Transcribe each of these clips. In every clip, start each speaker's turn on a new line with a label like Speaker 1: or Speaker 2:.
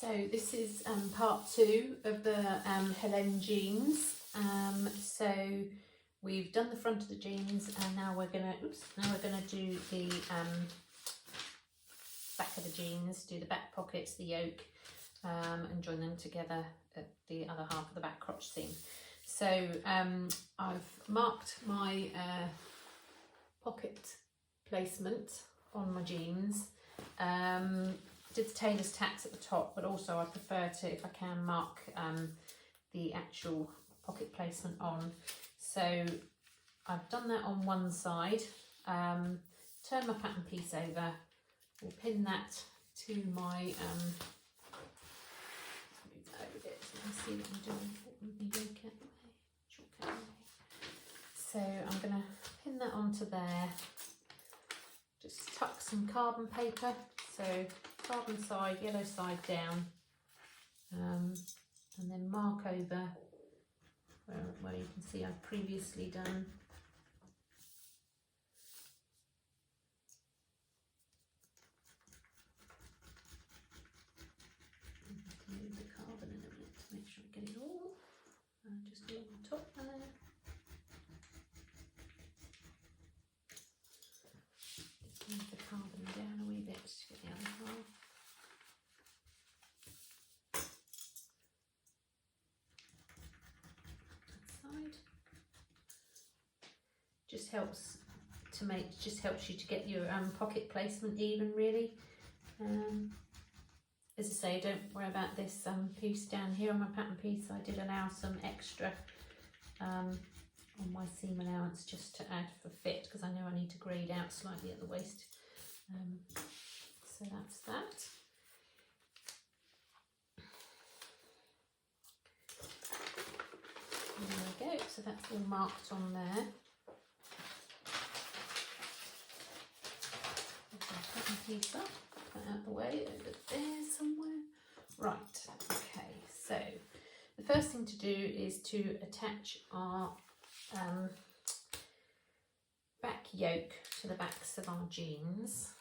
Speaker 1: So this is part 2 of the Helene jeans. So we've done the front of the jeans, and now we're gonna do the back of the jeans, do the back pockets, the yoke, and join them together at the other half of the back crotch seam. So I've marked my pocket placement on my jeans. Did the tailor's tacks at the top, but also I prefer to, if I can, mark the actual pocket placement on. So I've done that on one side. Turn my pattern piece over. We'll pin that to my see what I'm doing. So I'm going to pin that onto there. Just tuck some carbon paper. So carbon side, yellow side down, and then mark over where you can see I've previously done. Move the carbon in a minute to make sure I get it all. Just along the top there. Just move the carbon down a wee bit to get the other half. Just helps you to get your pocket placement even, really. As I say, don't worry about this piece down here on my pattern piece. I did allow some extra on my seam allowance just to add for fit, because I know I need to grade out slightly at the waist. So that's that. There we go, so that's all marked on there. Pattern piece up, put that out the way, over there somewhere. Right, okay, so the first thing to do is to attach our back yoke to the backs of our jeans.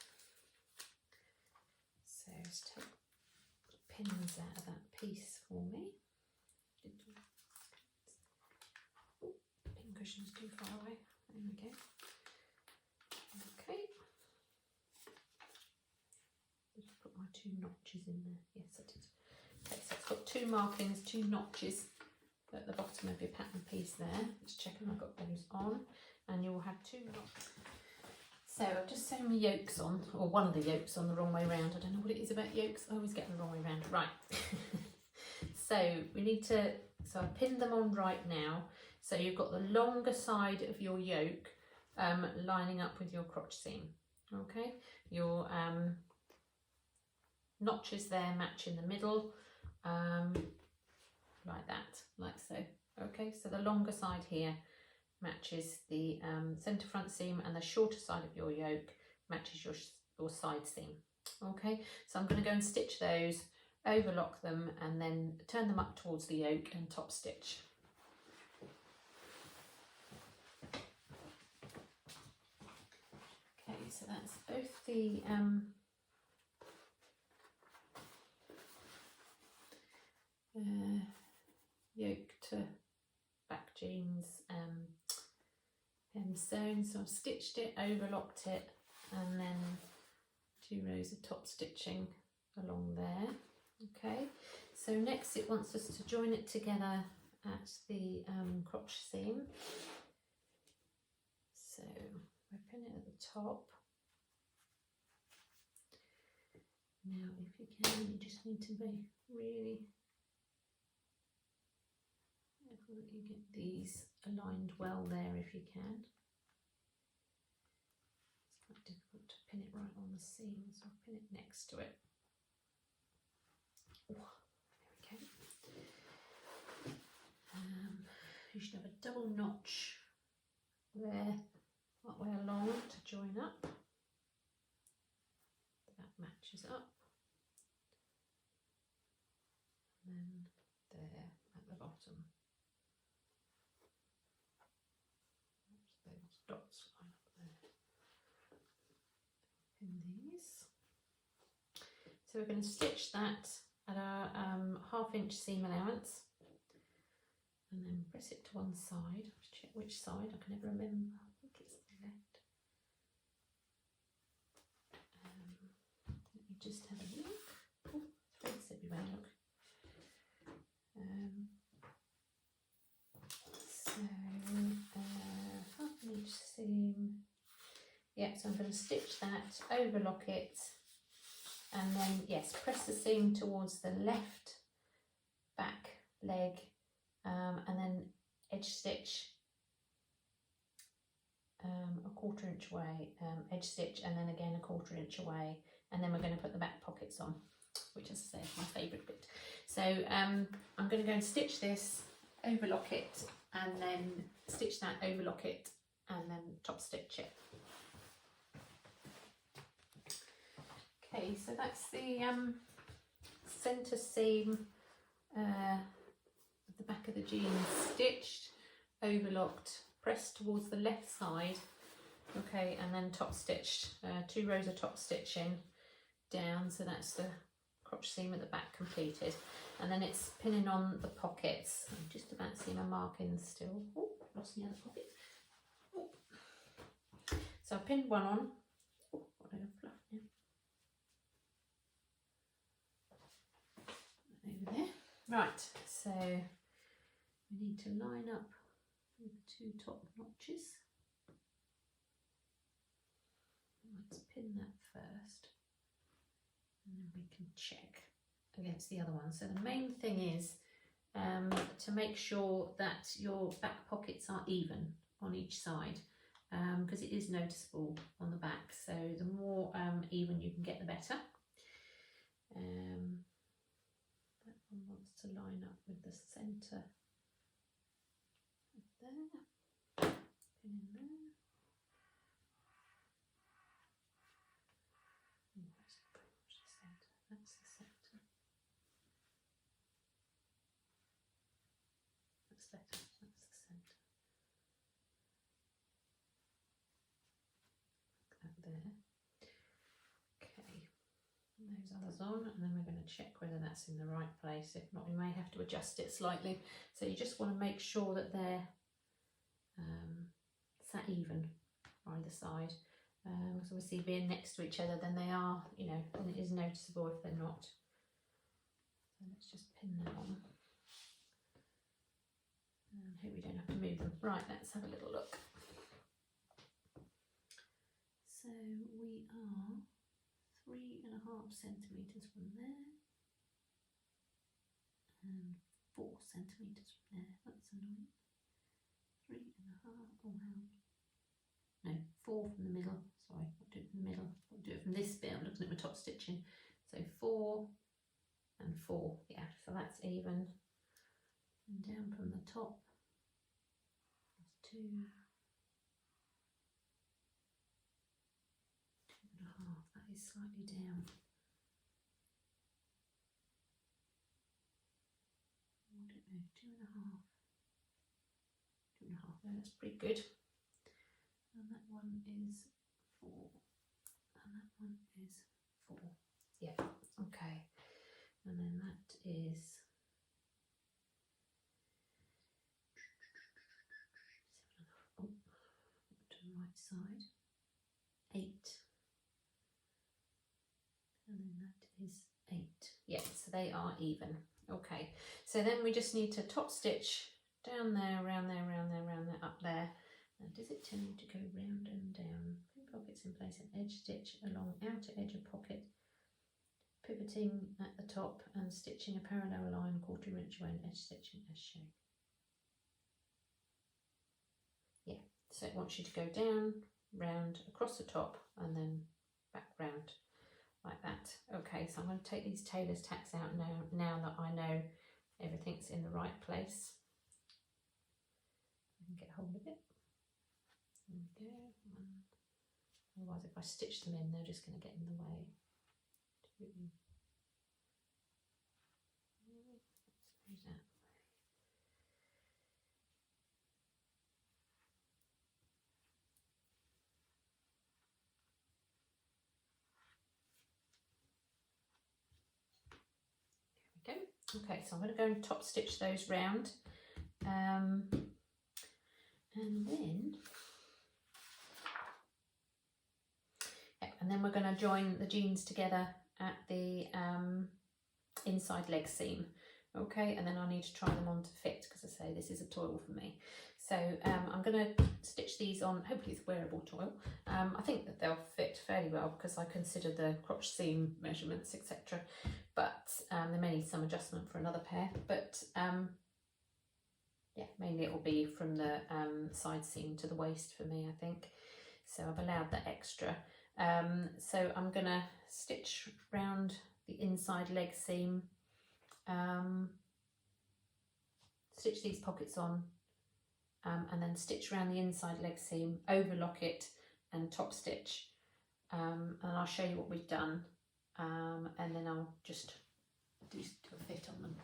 Speaker 1: So just take the pins out of that piece for me. Oh, pin cushion's too far away. There we go. Okay. Just put my 2 notches in there. Yes, I did. Okay, so it's got 2 markings, 2 notches at the bottom of your pattern piece there. Just checking I've got those on, and you'll have 2 notches. So I've just sewn my yokes on, or one of the yokes on the wrong way round. I don't know what it is about yokes. I always get them the wrong way round. Right. So we need to. So I pinned them on right now. So you've got the longer side of your yoke lining up with your crotch seam. Okay. Your notches there match in the middle, like that, like so. Okay, so the longer side here matches the centre front seam, and the shorter side of your yoke matches your side seam. Okay, so I'm going to go and stitch those, overlock them, and then turn them up towards the yoke and top stitch. Okay, so that's both the yoke to back jeans hem sewn. So I've stitched it, overlocked it, and then 2 rows of top stitching along there. Okay, so next it wants us to join it together at the crotch seam. So I pin it at the top. Now if you can, you just need to be really careful that you get these aligned well there if you can. It's quite difficult to pin it right on the seam, so I'll pin it next to it. Oh, there we go. You should have a double notch there, that way along to join up. That matches up. And then there at the bottom. Those dots line up there. Pin these. So we're going to stitch that at a 1/2 inch seam allowance, and then press it to one side. Check which side, I can never remember. I think it's the left. Let me just have a look. Oh, threads everywhere, look. So 1/2 inch seam. Yeah, so I'm going to stitch that, overlock it, and then yes, press the seam towards the left back leg, and then edge stitch a 1/4 inch away, edge stitch, and then again a 1/4 inch away, and then we're going to put the back pockets on, which, as I say, is my favourite bit. So I'm going to go and stitch this, overlock it, and then stitch that, overlock it, and then top stitch it. Okay, so that's the centre seam of the back of the jeans stitched, overlocked, pressed towards the left side, okay, and then top stitched, 2 rows of top stitching down, so that's the crotch seam at the back completed, and then it's pinning on the pockets. I'm just about seeing my markings still. Oh, lost the other pocket. Oh. So I pinned one on. Oh, got a little fluff now. Over there. Right, so we need to line up with the 2 top notches. Let's pin that first, and then we can check against the other one. So the main thing is to make sure that your back pockets are even on each side, because it is noticeable on the back, so the more even you can get, the better. That one wants to line up with the centre there, pin in there. That's the centre. That's better. That's the centre. That there. Okay. And those others on, and then we're going to check whether that's in the right place. If not, we may have to adjust it slightly. So you just want to make sure that they're sat even either side. So obviously being next to each other, then they are, you know, and it is noticeable if they're not. So let's just pin that on. And hope we don't have to move them. Right, let's have a little look. So we are 3.5 centimetres from there, and 4 centimetres from there. That's annoying. 3.5. Oh, wow. No, 4 from the middle. Sorry, I'll do it from the middle. I'll do it from this bit. I'm looking at my top stitching. So 4 and 4. Yeah, so that's even. And down from the top, that's 2. 2.5. That is slightly down. I don't know. 2.5. 2.5. No, that's pretty good. And that one is 4, and that one is 4. Yeah, okay. And then that is 7.5. Oh, to the right side. 8. And then that is 8. Yeah, so they are even. Okay, so then we just need to top stitch down there, around there, around there, around there, up there. Now, does it tell you to go round and down? Pin pockets in place and edge stitch along outer edge of pocket, pivoting at the top and stitching a parallel line 1/4 inch away and edge stitching as shown. Yeah, so it wants you to go down, round, across the top, and then back round like that. Okay, so I'm going to take these tailor's tacks out now that I know everything's in the right place. I can get hold of it. There we go. Otherwise, if I stitch them in, they're just going to get in the way. Let's that. Okay, so I'm going to go and top stitch those round, and then we're going to join the jeans together at the inside leg seam. Okay, and then I need to try them on to fit, because I say this is a toil for me. So I'm going to stitch these on. Hopefully it's wearable toil. I think that they'll fit fairly well because I consider the crotch seam measurements, etc. But they may need some adjustment for another pair. But yeah, mainly it will be from the side seam to the waist for me, I think. So I've allowed that extra. So I'm going to stitch round the inside leg seam, stitch these pockets on, and then stitch around the inside leg seam, overlock it and top stitch, and I'll show you what we've done, and then I'll just do a fit on them.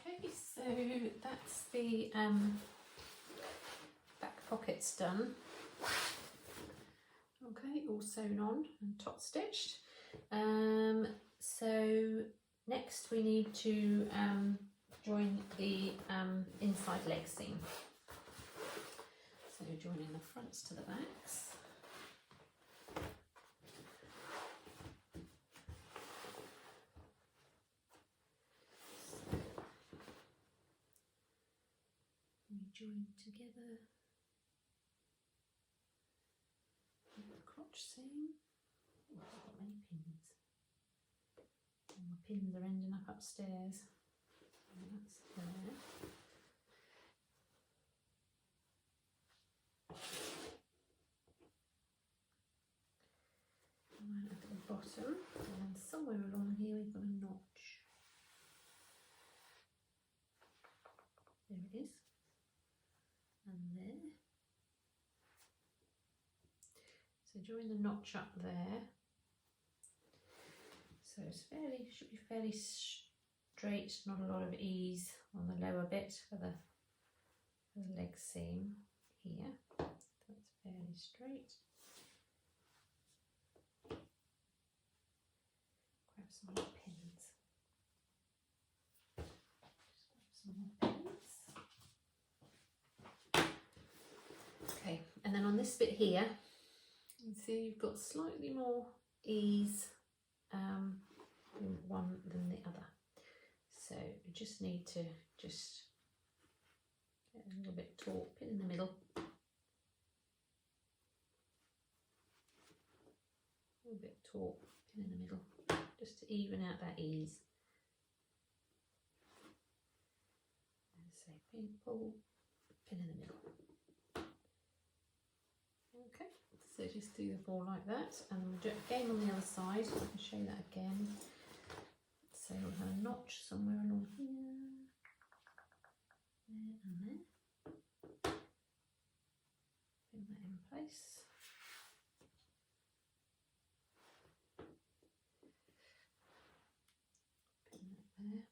Speaker 1: Okay, so that's the back pockets done. Okay, all sewn on and top stitched. So next we need to join the inside leg seam. So joining the fronts to the backs. So we join together with the crotch seam. Oh, I've got many pins. And my pins are ending up upstairs. That's there. Right at the bottom, and then somewhere along here we've got a notch. There it is. And there. So join the notch up there. So it's should be fairly straight, not a lot of ease on the lower bit for the leg seam here. That's fairly straight. Grab some more pins. Just grab some more pins. Okay, and then on this bit here, you can see you've got slightly more ease in one than the other. So you just need to just get a little bit taut, pin in the middle. A little bit taut, pin in the middle, just to even out that ease. And say pin, pull, pin in the middle. Okay, so just do the 4 like that, and we'll do it again on the other side. I can show you that again. So we'll have a notch somewhere along here, there and there. Pin that in place. Pin that there.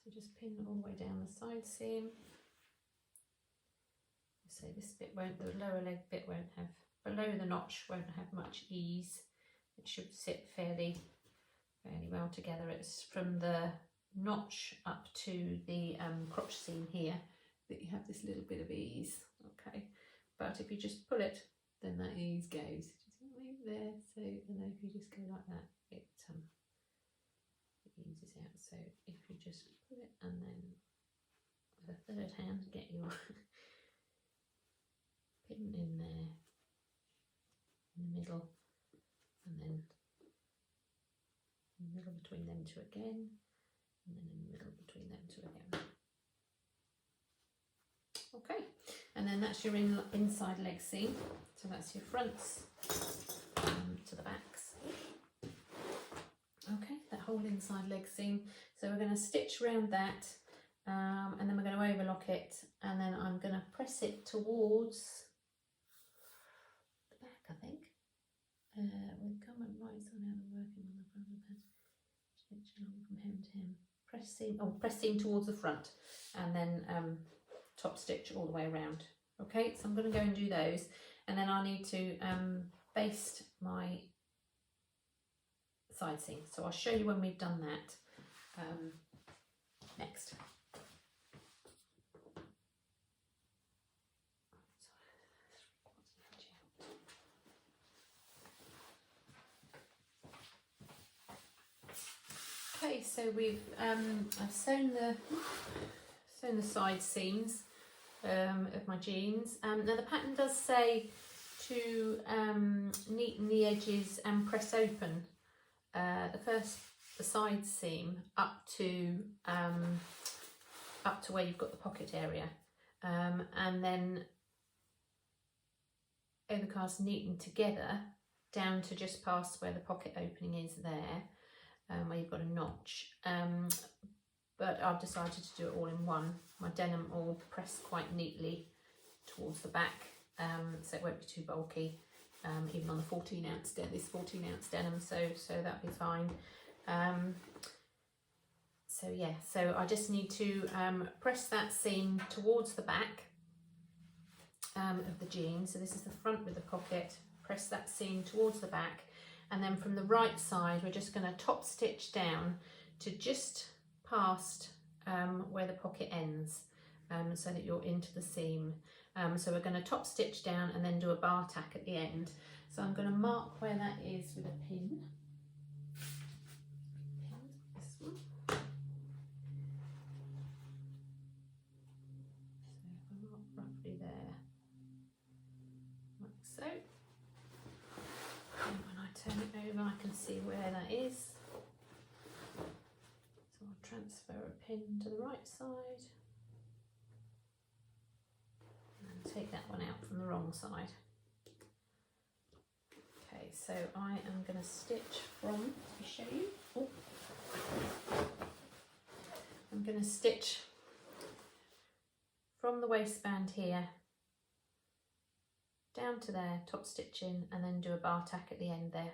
Speaker 1: So just pin all the way down the side seam. So this bit won't, the lower leg bit won't have, below the notch won't have much ease. It should sit fairly well together. It's from the notch up to the crotch seam here that you have this little bit of ease. Okay, but if you just pull it, then that ease goes. Just there. So, and then if you just go like that, it eases out. So if you just pull it, and then with a third hand get your pin in there in the middle, and then in the middle between them two again, and then in the middle between them two again. Okay, and then that's your inside leg seam. So that's your fronts to the backs. Okay, that whole inside leg seam. So we're going to stitch around that, and then we're going to overlock it, and then I'm going to press it towards the back, I think. We'll come and right side out and working on the front of the pad. Stitch along from hem to hem. Press seam towards the front, and then top stitch all the way around. Okay, so I'm going to go and do those, and then I need to baste my side seam. So I'll show you when we've done that next. Okay, so we've I've sewn the side seams of my jeans. Now the pattern does say to neaten the edges and press open the side seam up to where you've got the pocket area, and then overcast neaten together down to just past where the pocket opening is there. Where you've got a notch, but I've decided to do it all in one. My denim all pressed quite neatly towards the back, so it won't be too bulky, even on the 14 ounce denim. This 14 ounce denim, so that'll be fine. So yeah, so I just need to press that seam towards the back of the jean. So this is the front with the pocket. Press that seam towards the back. And then from the right side, we're just going to top stitch down to just past where the pocket ends, so that you're into the seam. So we're going to top stitch down and then do a bar tack at the end. So I'm going to mark where that is with a pin. This one. So if I mark roughly there, like so. And when I turn it over, I can see where that is. So I'll transfer a pin to the right side and take that one out from the wrong side. Okay, so I am going to stitch from, let me show you. Oh. I'm going to stitch from the waistband here down to there, top stitch in, and then do a bar tack at the end there.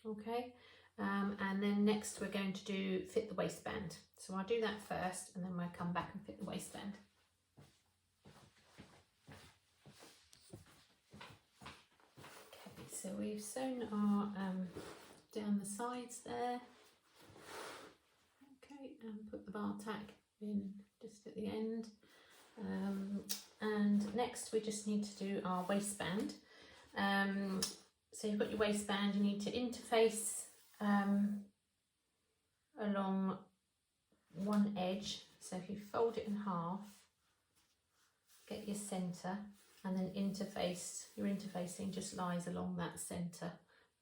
Speaker 1: Okay, and then next we're going to do fit the waistband. So I'll do that first, and then we'll come back and fit the waistband. Okay, so we've sewn our down the sides there. Okay, and put the bar tack in just at the end. And next we just need to do our waistband. So you've got your waistband, you need to interface along one edge. So if you fold it in half, get your centre, and then interface, your interfacing just lies along that centre.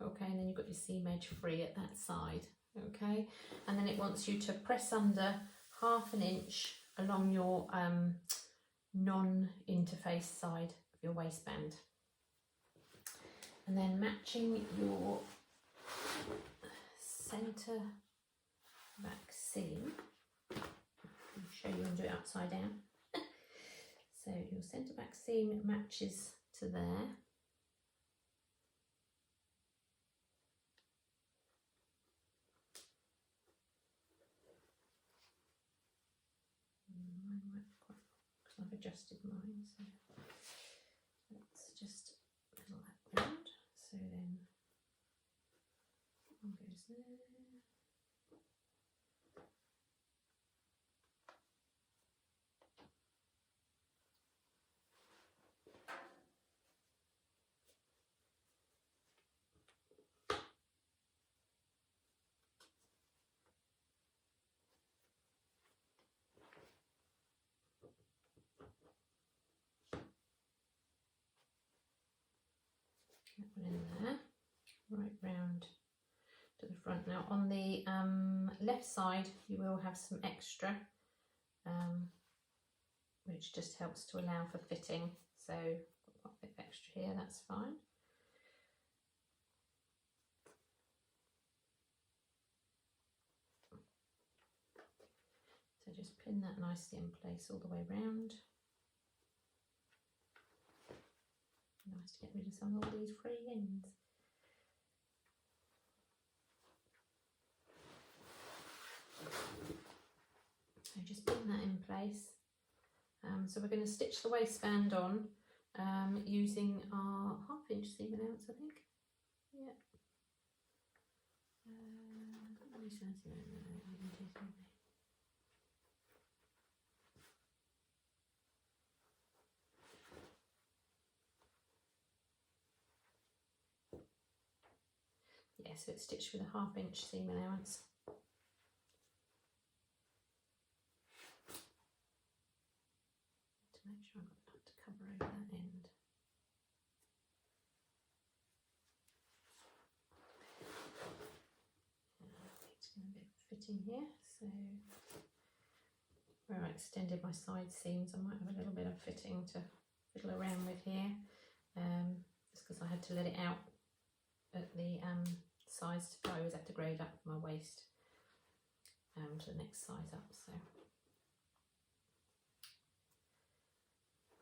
Speaker 1: Okay, and then you've got your seam edge free at that side. Okay, and then it wants you to press under 1/2 inch along your non-interface side of your waistband, and then matching your centre back seam. I'll show you and do it upside down. So your centre back seam matches to there. I've adjusted mine, so let's just fiddle that round. So then one goes there. That one in there, right round to the front. Now on the left side you will have some extra, which just helps to allow for fitting. So got a bit of extra here, that's fine. So just pin that nicely in place all the way round. Nice to get rid of some of all these free ends. So just pin that in place. So we're going to stitch the waistband on using our 1/2 inch seam allowance, I think. Yeah. Yeah, so it's stitched with a 1/2 inch seam allowance. To make sure I've got enough to cover over that end. It's going to be fitting here, so where I extended my side seams, I might have a little bit of fitting to fiddle around with here, just because I had to let it out at the size. I always have to grade up my waist to the next size up, so I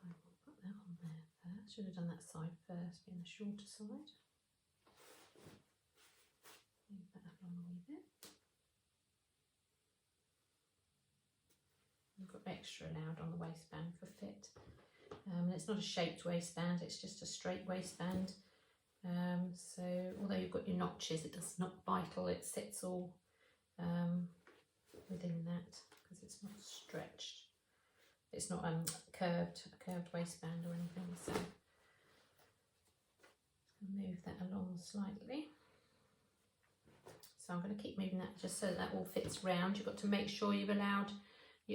Speaker 1: will put that on there first. Should have done that side first, being the shorter side. Move that along a wee bit. I've got extra allowed on the waistband for fit. It's not a shaped waistband, it's just a straight waistband. So although you've got your notches, it does not vital, it sits all within that because it's not stretched. It's not a curved waistband or anything. So move that along slightly. So I'm going to keep moving that just so that all fits round. You've got to make sure you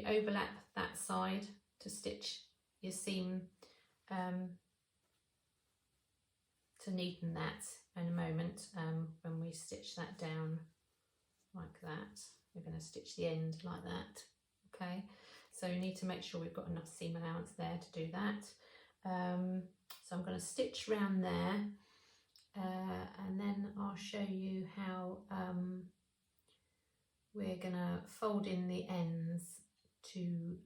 Speaker 1: overlap that side to stitch your seam to neaten that in a moment. When we stitch that down like that, we're going to stitch the end like that. Okay, so you need to make sure we've got enough seam allowance there to do that. So I'm going to stitch round there, and then I'll show you how we're going to fold in the ends to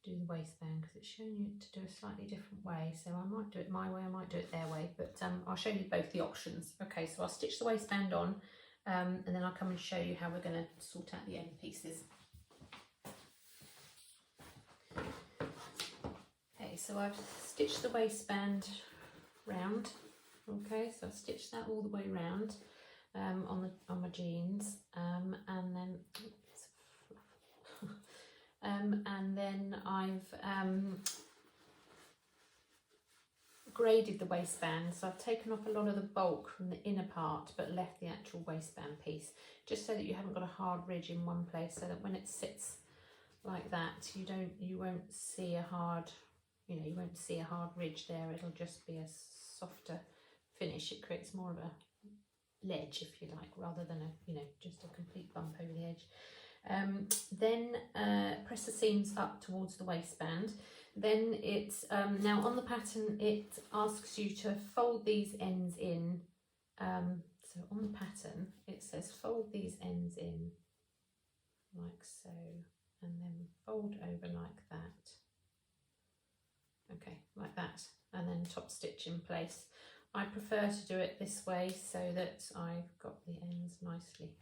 Speaker 1: do the waistband, because it's showing you to do a slightly different way. So I might do it my way, I might do it their way, but I'll show you both the options. Okay, so I'll stitch the waistband on, and then I'll come and show you how we're going to sort out the end pieces. Okay, so I've stitched the waistband round. Okay, so I've stitched that all the way round on my jeans, and then I've graded the waistband, so I've taken off a lot of the bulk from the inner part but left the actual waistband piece, just so that you haven't got a hard ridge in one place, so that when it sits like that you won't see a hard ridge there. It'll just be a softer finish. It creates more of a ledge, if you like, rather than just a complete bump over the edge. Then press the seams up towards the waistband. Then it's now on the pattern it asks you to fold these ends in. So on the pattern it says fold these ends in like so, and then fold over like that. Okay, like that, and then top stitch in place. I prefer to do it this way so that I've got the ends nicely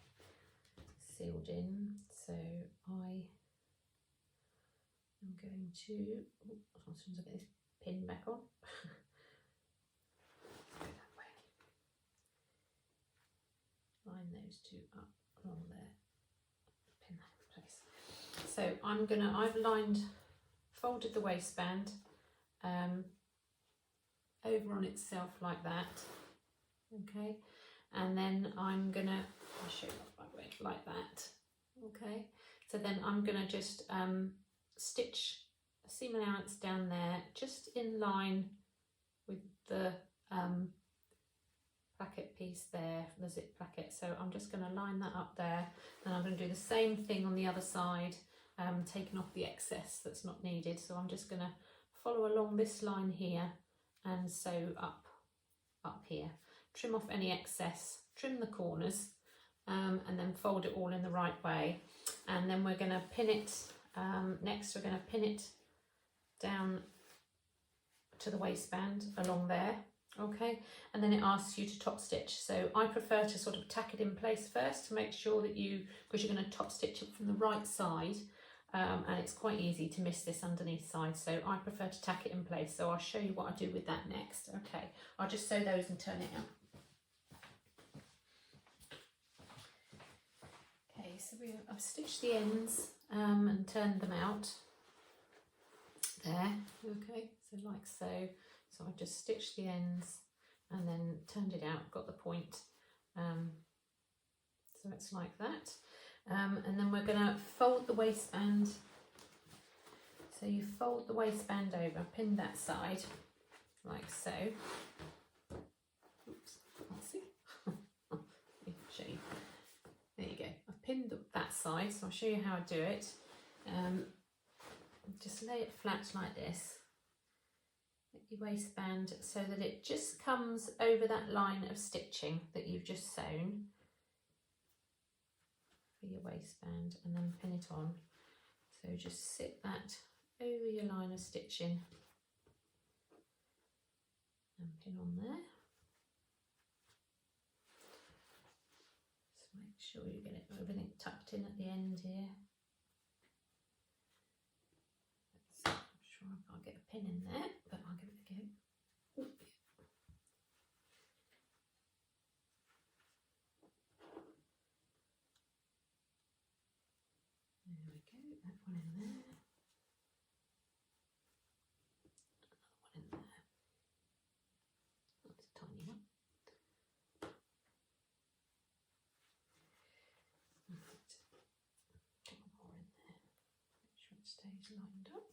Speaker 1: sealed in. So I am going to, as soon as I get this pin back on, go that way. Line those two up along there, pin that in place. So I've folded the waistband over on itself like that. Okay, and then I'm gonna, I'll show you right way, like that. Okay, so then I'm gonna just stitch a seam allowance down there, just in line with the placket piece there, the zip placket. So I'm just going to line that up there, and I'm going to do the same thing on the other side, taking off the excess that's not needed. So I'm just going to follow along this line here and sew up here, trim off any excess, trim the corners, and then fold it all in the right way. And then we're going to pin it, next we're going to pin it down to the waistband along there. Okay, and then it asks you to top stitch. So I prefer to sort of tack it in place first to make sure that because you're going to top stitch it from the right side, and it's quite easy to miss this underneath side, so I prefer to tack it in place. So I'll show you what I do with that next. Okay, I'll just sew those and turn it out. Okay, so I've stitched the ends and turned them out there. Okay, so like so. So I've just stitched the ends and then turned it out, got the point. So it's like that. And then we're going to fold the waistband. So you fold the waistband over, pin that side like so. Oops, can't see. Let me show you. There you go. I've pinned that side, so I'll show you how I do it. Just lay it flat like this. Get your waistband so that it just comes over that line of stitching that you've just sewn for your waistband, and then pin it on. So just sit that over your line of stitching and pin on there. Just make sure you get everything tucked in at the end here. I'm sure I can't get a pin in there, but I'll give it a go. Ooh. There we go, that one in there. Another one in there. That's a tiny one. Right. Couple more in there. Make sure it stays lined up.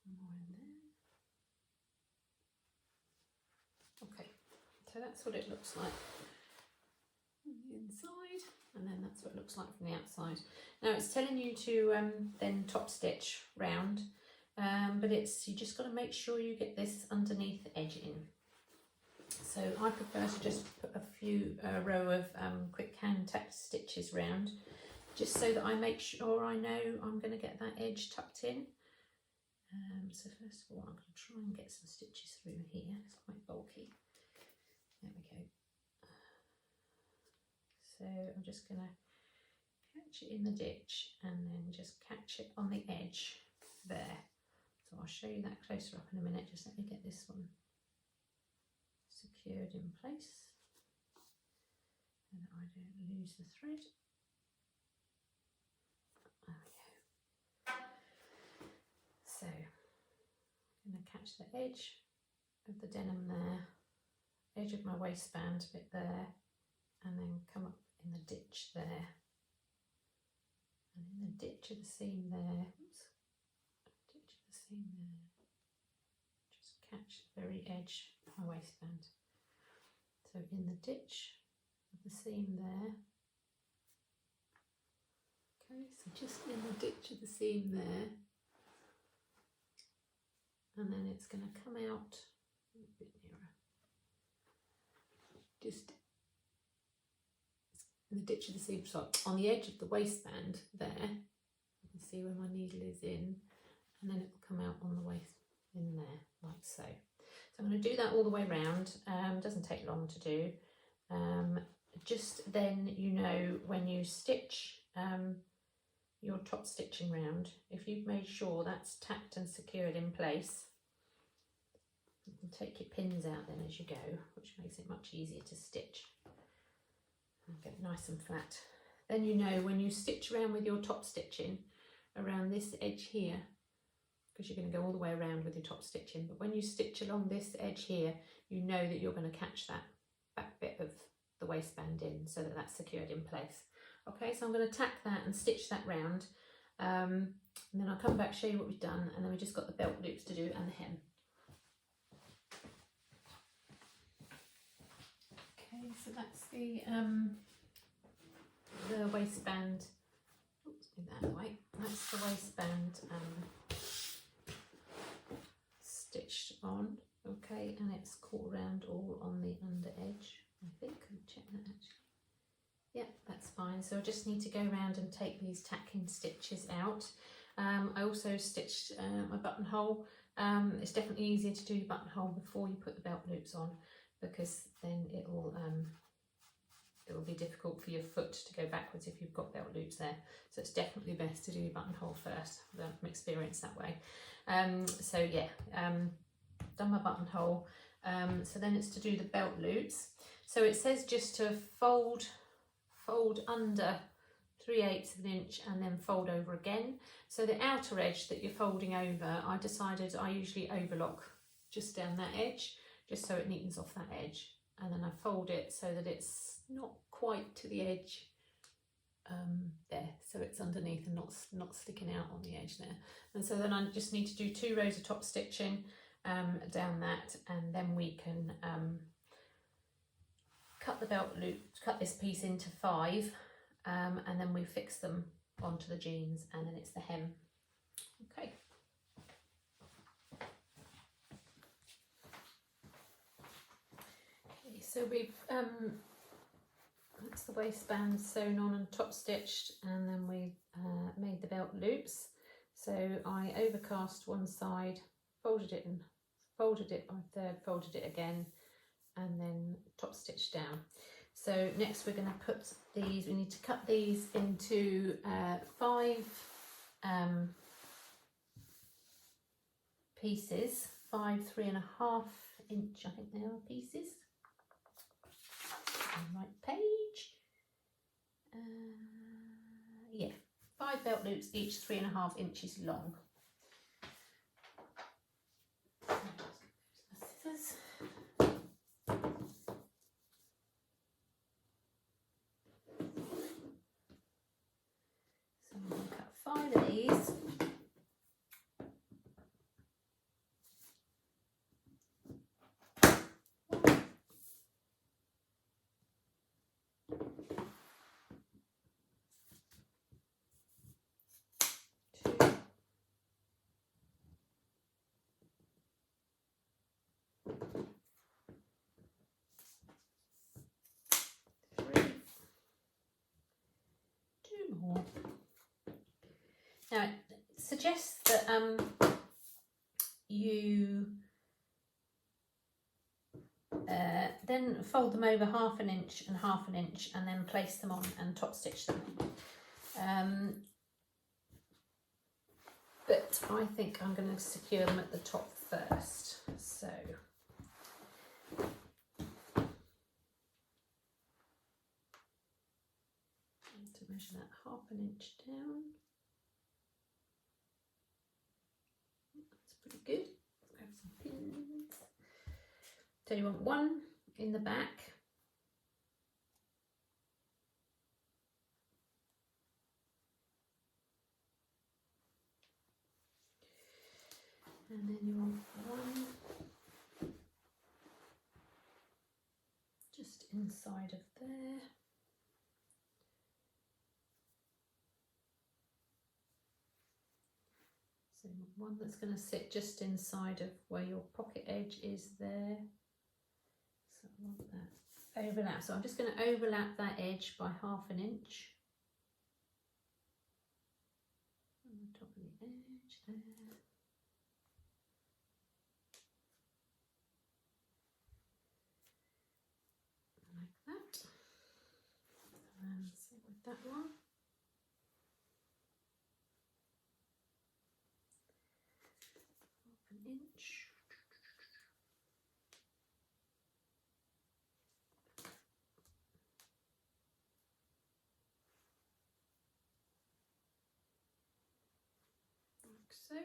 Speaker 1: One more in there. Okay, so that's what it looks like on the inside, and then that's what it looks like from the outside. Now it's telling you to then top stitch round, but you just got to make sure you get this underneath the edge in. So I prefer to just put a few row of quick hand tack stitches round, just so that I make sure I know I'm going to get that edge tucked in. So first of all, I'm going to try and get some stitches through here. It's quite bulky. There we go. So I'm just going to catch it in the ditch and then just catch it on the edge there. So I'll show you that closer up in a minute. Just let me get this one secured in place so that I don't lose the thread. There we go. So I'm going to catch the edge of the denim there, edge of my waistband bit there, and then come up in the ditch there, and in the ditch of the seam there, oops, ditch of the seam there, just catch the very edge of my waistband. So in the ditch of the seam there, okay, so just in the ditch of the seam there, and then it's going to come out a bit nearer, just in the ditch of the seam, so on the edge of the waistband there. You can see where my needle is in, and then it will come out on the waist in there, like so. So I'm going to do that all the way around. Doesn't take long to do. Just then, you know, when you stitch your top stitching round, if you've made sure that's tacked and secured in place, you can take your pins out then as you go, which makes it much easier to stitch and get it nice and flat. Then you know when you stitch around with your top stitching around this edge here, because you're going to go all the way around with your top stitching, but when you stitch along this edge here, you know that you're going to catch that back bit of the waistband in so that that's secured in place. Okay, so I'm going to tack that and stitch that round, and then I'll come back, show you what we've done, and then we've just got the belt loops to do and the hem. Okay, so that's the waistband. Oops, move that out of the way. That's the waistband stitched on. Okay, and it's caught around all on the under edge. I think I'll check that actually. Yeah, that's fine. So I just need to go around and take these tacking stitches out. I also stitched my buttonhole. It's definitely easier to do your buttonhole before you put the belt loops on, because then it will it will be difficult for your foot to go backwards if you've got belt loops there. So it's definitely best to do your buttonhole first. I've learned from experience that way. So yeah, done my buttonhole. So then it's to do the belt loops. So it says just to fold under 3/8 of an inch and then fold over again. So the outer edge that you're folding over, I decided I usually overlock just down that edge, just so it neatens off that edge. And then I fold it so that it's not quite to the edge there, so it's underneath and not sticking out on the edge there. And so then I just need to do 2 rows of top stitching down that, and then we can cut the belt loop, cut this piece into 5, and then we fix them onto the jeans, and then it's the hem. Okay. Okay, so we've that's the waistband sewn on and top stitched, and then we made the belt loops. So I overcast one side, folded it and folded it by third, folded it again, and then top stitched down. So next we're going to put these, we need to cut these into 5 pieces, 5 3.5 inch, I think they are, pieces. Right page. Yeah, 5 belt loops, each 3.5 inches long. Scissors. So I'm going to cut 5 of these. Now it suggests that you then fold them over 1/2 inch and 1/2 inch, and then place them on and top stitch them. But I think I'm going to secure them at the top first. So to measure that 1/2 inch down. That's pretty good. Grab some pins. So you want 1 in the back. And then you want 1 just inside of there. So 1 that's going to sit just inside of where your pocket edge is there. So I want that overlap. So I'm just going to overlap that edge by 1/2 inch. On the top of the edge there. Like that. And same with that one. Inch. Like so.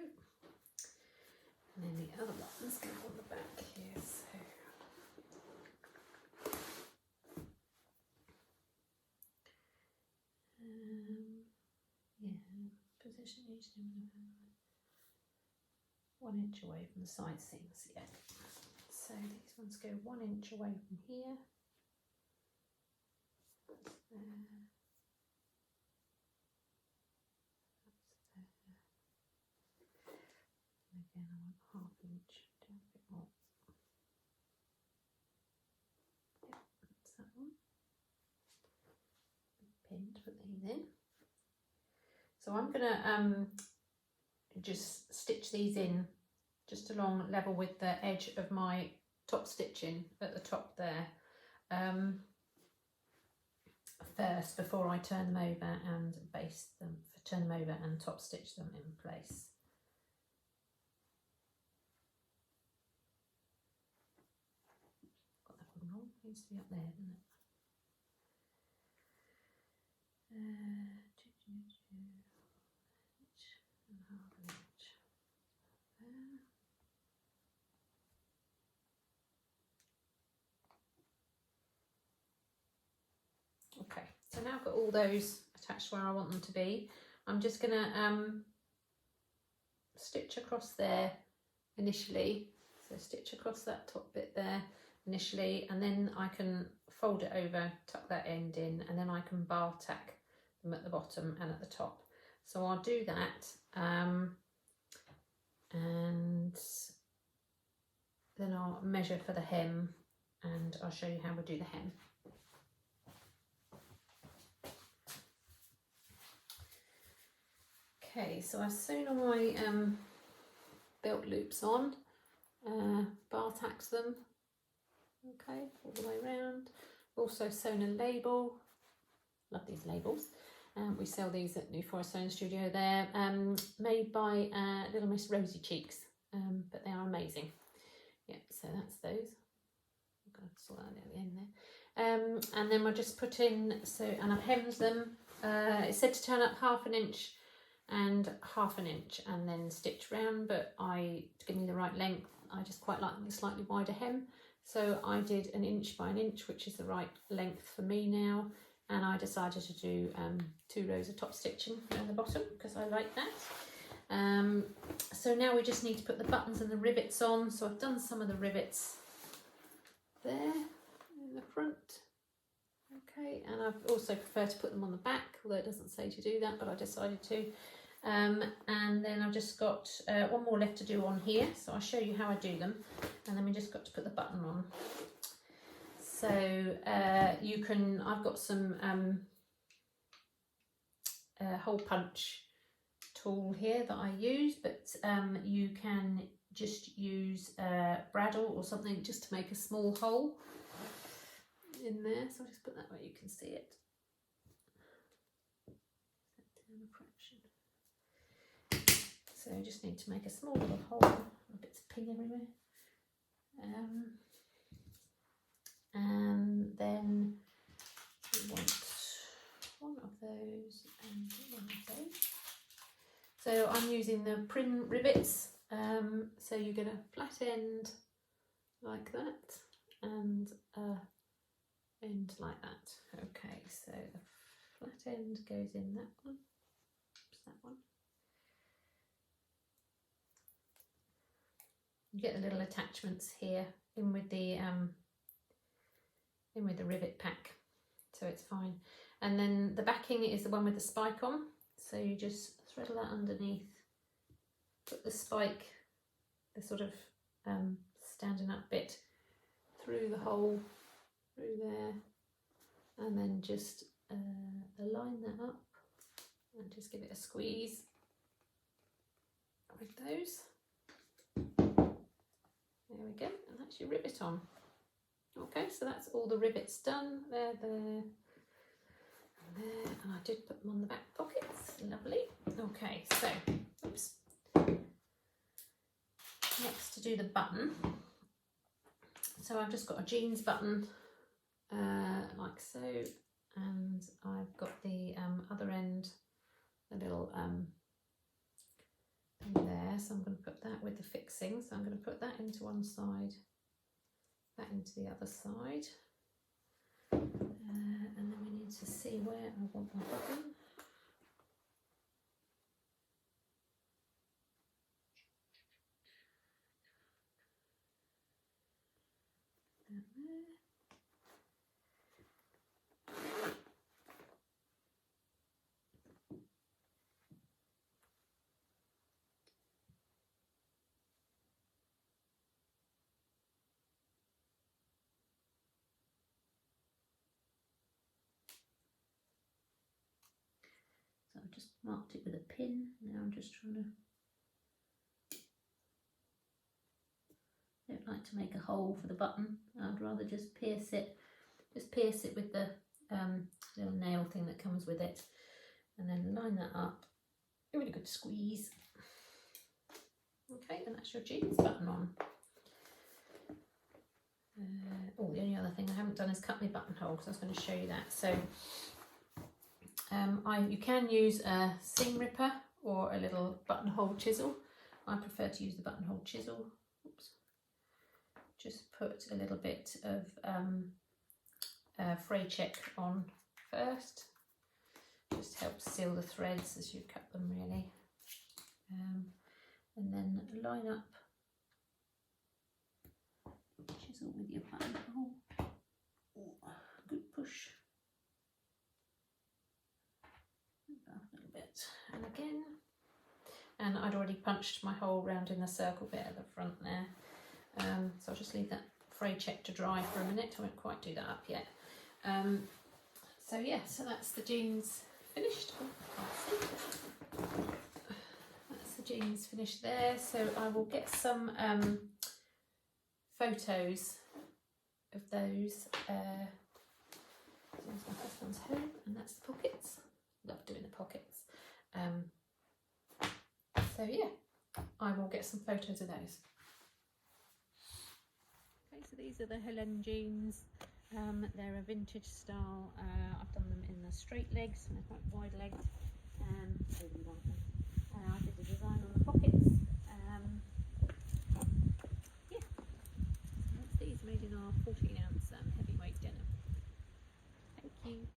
Speaker 1: And then the other ones go on the back here. So yeah, position each 1 inch away from the side seams, yeah. So these ones go 1 inch away from here. That's there. That's there. And again, I want 1/2 inch down a bit more. Yep, that's that one. Pin to put these in. So I'm gonna just stitch these in just along level with the edge of my top stitching at the top there. first before I turn them over and baste them, turn them over and top stitch them in place. Got that one wrong, it needs to be up there, doesn't it? Okay, so now I've got all those attached where I want them to be. I'm just going to stitch across there initially. So stitch across that top bit there initially, and then I can fold it over, tuck that end in, and then I can bar tack them at the bottom and at the top. So I'll do that, and then I'll measure for the hem, and I'll show you how we do the hem. Okay, so I've sewn all my belt loops on, bar tacked them, okay, all the way around. Also sewn a label, love these labels. We sell these at New Forest Sewing Studio. They're made by Little Miss Rosy Cheeks, but they are amazing. Yeah, so that's those. I'm going to sort that at the end there. And then we'll just put in, and I've hemmed them. It said to turn up 1/2 inch and 1/2 inch and then stitch round, but to give me the right length, I just quite like the slightly wider hem. So I did 1 inch by 1 inch, which is the right length for me now. And I decided to do 2 rows of top stitching around the bottom because I like that. So now we just need to put the buttons and the rivets on. So I've done some of the rivets there in the front. Okay, and I've also prefer to put them on the back, although it doesn't say to do that, but I decided to. And then I've just got one more left to do on here, so I'll show you how I do them. And then we just got to put the button on. So I've got some hole punch tool here that I use, but you can just use bradawl or something just to make a small hole in there. So I'll just put that where you can see it. So you just need to make a small little hole, bits of ping everywhere. And then we want one of those and one of those. So I'm using the prim rivets. So you get a flat end like that and end like that. Okay, so the flat end goes in that one. Oops, that one. You get the little attachments here in with the rivet pack, so it's fine. And then the backing is the one with the spike on, so you just thread that underneath, put the spike, the sort of standing up bit, through the hole, through there, and then just align that up and just give it a squeeze with those. There we go, and that's your rivet on. Okay, so that's all the rivets done. There, there, and there, and I did put them on the back pockets. Lovely. Okay, so, oops. Next to do the button. So I've just got a jeans button, like so, and I've got the other end, a little thing there. So I'm going to put that with the fixing. So I'm going to put that into one side, that into the other side, and then we need to see where I want my button. That there. So I've just marked it with a pin. Now I'm just trying to, I don't like to make a hole for the button. I'd rather just pierce it with the little nail thing that comes with it, and then line that up. A really good squeeze. Okay, and that's your jeans button on. Oh, the only other thing I haven't done is cut my buttonhole, because I was going to show you that. So you can use a seam ripper or a little buttonhole chisel. I prefer to use the buttonhole chisel. Oops. Just put a little bit of fray check on first. Just helps seal the threads as you cut them, really. And then line up, chisel with your buttonhole. Good push. A little bit, and again. And I'd already punched my hole round in the circle bit at the front there. So I'll just leave that fray check to dry for a minute. I won't quite do that up yet. So yeah, so that's the jeans finished. That's the jeans finished there. So I will get some photos of those. There's my husband's home, and that's the pockets. Love doing the pockets. So yeah, I will get some photos of those. Okay, so these are the Helene jeans. They're a vintage style. I've done them in the straight legs, and they're quite wide legged. So you want them